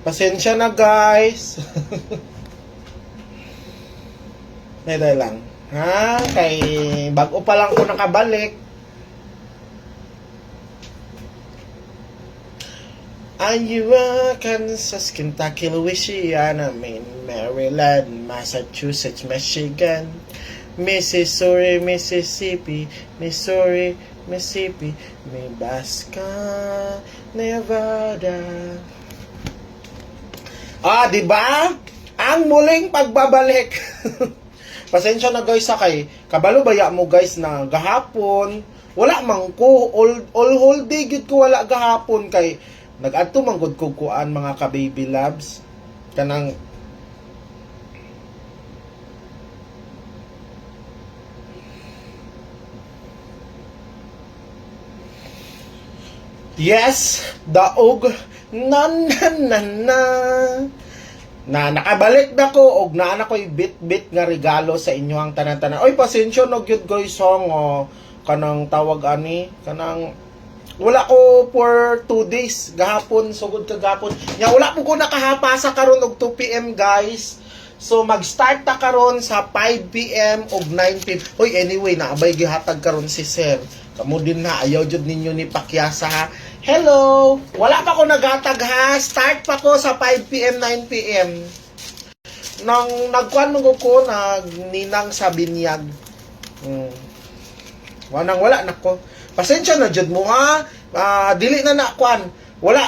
Pasensya na guys. Medyo lang. Ha? Kay bago pa lang ko nakabalik. Iowa, Kansas, Kentucky, Louisiana, Maine, Maryland, Massachusetts, Michigan, Missouri, Mississippi, Missouri, Mississippi, Nebraska, Nevada. Di ba? Ang muling pagbabalik. Pasensya na guys kay kabalo baya mo guys na gahapon wala man ko all whole day gid ko wala gahapon kay nag-adto man gud ko kuan mga ka baby loves kanang yes, daog na nakabalik na ko og naa na ko'y bit-bit nga regalo sa inyo ang tanan-tanan. Oy, pasensya no gyud guys song kanang tawag ani kanang wala ko for 2 days gahapon sugod kagapon. Nya wala po ko nakahapasa karon og 2 PM guys. So mag-start ta karon sa 5 PM og 9 PM. Hoy, anyway, naabay gihatag karon si Sir. Kamo din na ayaw jud ninyo ni pakyasa ha. Hello! Wala pa ko naghatag ha. Start pa ko sa 5 PM, 9 PM. Nang nagkuhan ko, nagninang sa binyag. Wala na ko. Pasensya na jud mo ha. Dili na nakuan. Wala,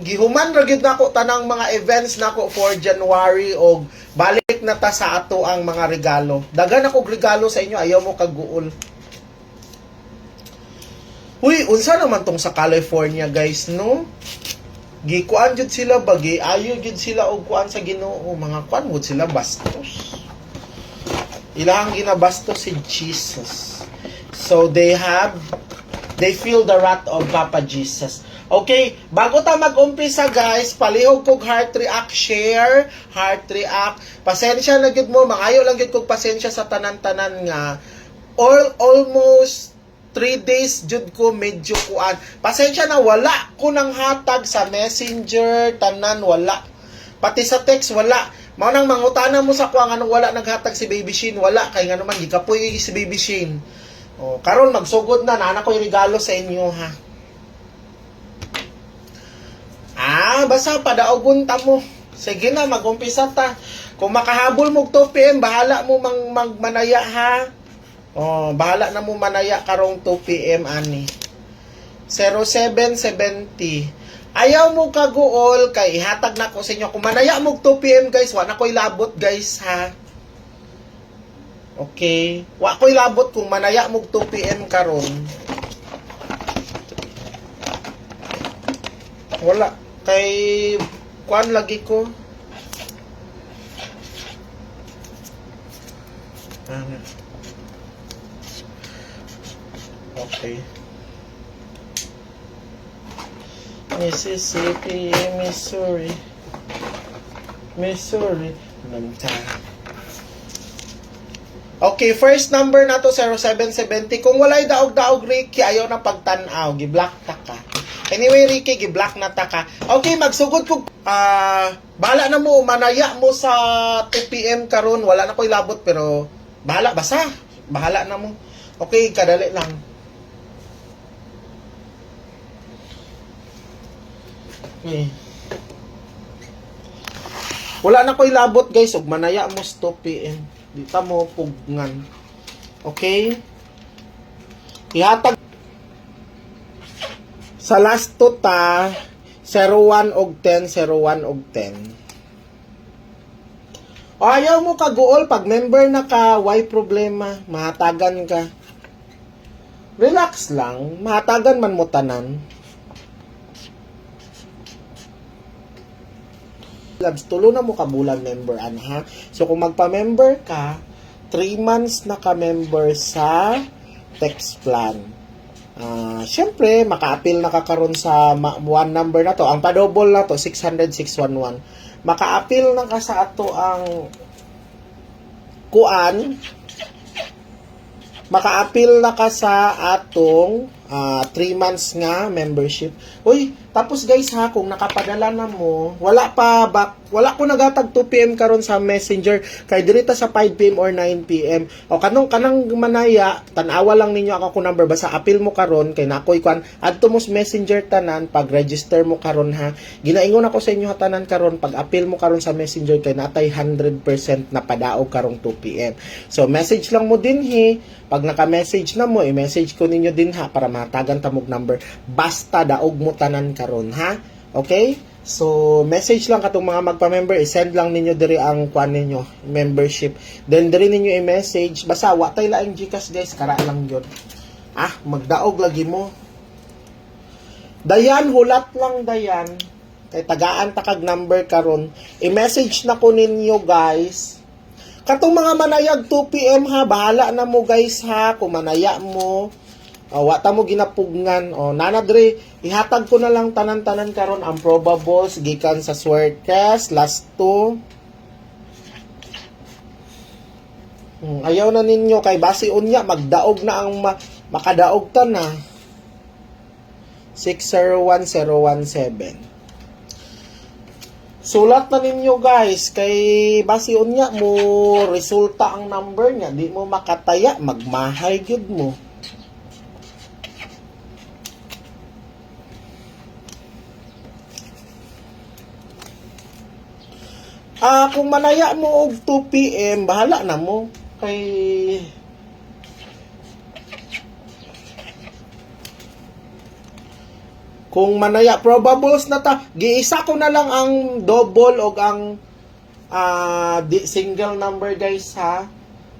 gihuman ra gyud nako tanang mga events nako for January og balik na ta sa ato ang mga regalo. Dagan ako regalo sa inyo, ayaw mo kaguol. Uy, unsa naman tong sa California guys, no? Gikuan jud sila bagi, ayo jud sila og kuan sa Ginoo, mga kuan gud sila bastos. Ilahang ginabastos si Jesus. So they feel the wrath of Papa Jesus. Okay, bago ta mag-umpisa guys, palihog kog heart react, share, heart react. Pasensya na gid mo, mangayo lang gid kog pasensya sa tanan-tanan nga almost 3 days jud ko medyo kuan. Pasensya na wala ko nang hatag sa Messenger, tanan wala. Pati sa text wala. Mao nang mangutana mo sa kuan anong wala naghatag si Baby Sheen, wala kay ngano man gikapoy si Baby Sheen. Karon magsugod na ana ko regalo sa inyo ha. Basta padaogon ta mo. Sige na, mag-umpisa ta. Kung makahabol mo 2 PM, bahala mo magmanaya ha. Bahala na mo manaya karong 2 PM ani. 0770. Ayaw mo kaguol kay ihatag na ko sa inyo. Kung manaya mo 2 PM guys, wa na ko'y labot guys ha. Okay. Wa ko'y labot kung manaya mo 2 PM karon. Wala. Kay kuan lagi ko. Okay. Mississippi, Missouri. Okay, first number na to 0770. Kung walay daog-daog Ricky, ayaw na pagtan-aw, gi-block ta ka. Anyway, Ricky, gi-block na ta ka. Okay, magsugod ko. Bahala na mo, manaya mo sa 2 PM karon, wala na ko'y labot pero bahala basta. Bahala na mo. Okay, kadali lang. Okay. Wala na ko'y labot guys, ug manaya mo sa 2 PM. Di ta mo pugngan. Okay? Ihatag sa last to ta 01 og 10, 01 og 10. Ayaw mo kaguol pag member na ka, why problema? Mahatagan ka. Relax lang, mahatagan man mo tanan. Labs, tulo na mo kabulan member ha. So kung magpa-member ka, 3 months na ka-member sa text plan. Siyempre, maka-appeal na kakaroon sa one number na to. Ang pa-double na to, 600-611. Maka-appeal na ka sa ato ang kuan. Maka-appeal na ka sa atong 3 months nga membership. Uy, Tapos guys ha, kung nakapadala na mo, wala ko nagatag 2 PM karon sa Messenger kay dirita sa 5 PM or 9 PM. O kanang manaya, tan-awa lang ninyo ako number basta apil mo karon kay nakoy kwan adto mo sa Messenger tanan pag register mo karon ha. Ginaingon ako sa inyo ha tanan karon pag apil mo karon sa Messenger kay natay 100% na padaog karong 2 PM. So message lang mo din pag naka-message na mo, i-message ko ninyo din ha para matagan tamog number. Basta daog mo tanan karon ha. Okay? So, message lang katong mga magpa-member, i-send lang ninyo diri ang kuan ninyo, membership. Then diri ninyo i-message, basta wa tay laing GCash guys, kara lang yun. Magdaog lagi mo. Dayan, hulat lang dayan. Kay tagaan takag number karon. I-message na ko ninyo guys. Katong mga manayag 2 PM ha, bahala na mo guys ha, kung manaya mo. Wata mo ginapugngan. Nanadre, ihatag ko na lang tanan-tanan karon ang probables gikan sa Swercast last 2. Ayaw na ninyo kay basi unya magdaog na ang makadaog ta na. 601017. Sulat na ninyo guys kay basi unya mo resulta ang number niya, di mo makataya, magmahay gyud mo. Kung manaya mo og 2 PM, bahala na mo. Kay kung manaya probables na ta, giisa ko na lang ang double og ang single number guys ha.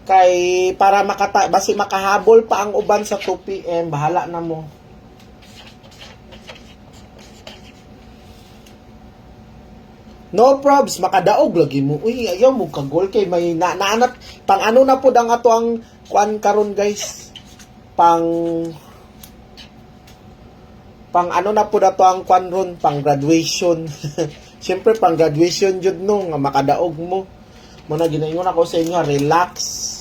Kay para basi makahabol pa ang uban sa 2 PM, bahala na mo. No probs, makadaog lagi mo. Uy, ayaw mo kagol kay may naanat pang ano na pud ang ato ang kuan karon guys. Pang ano na pud ato ang kuan ron, pang graduation. Siyempre pang graduation jud no nga makadaog mo. Muna ginaingon ako sa inyo, relax.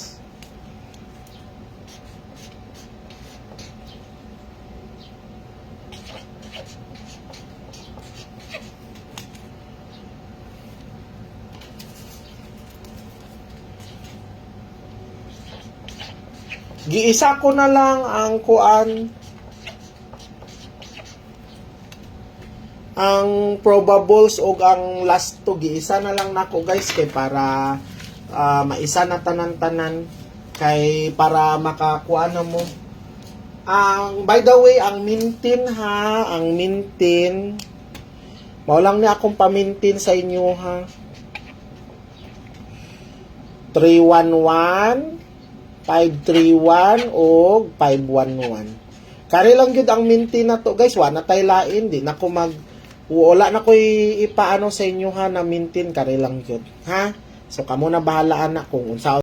Giisa ko na lang ang kuan ang probables o ang last to giisa na lang nako guys kay para maisa na tanan-tanan kay para makakuha na mo. By the way, ang mintin ha, ang mintin mao lang ni akong pamintin sa inyo ha. 311 531 o 511. Kari lang yun ang minti na to guys. Wala tay lain. Di na ko wala na ko ipaano sa inyo ha na mintin. Kari lang yun. Ha? So kamo na bahalaan na kung unsa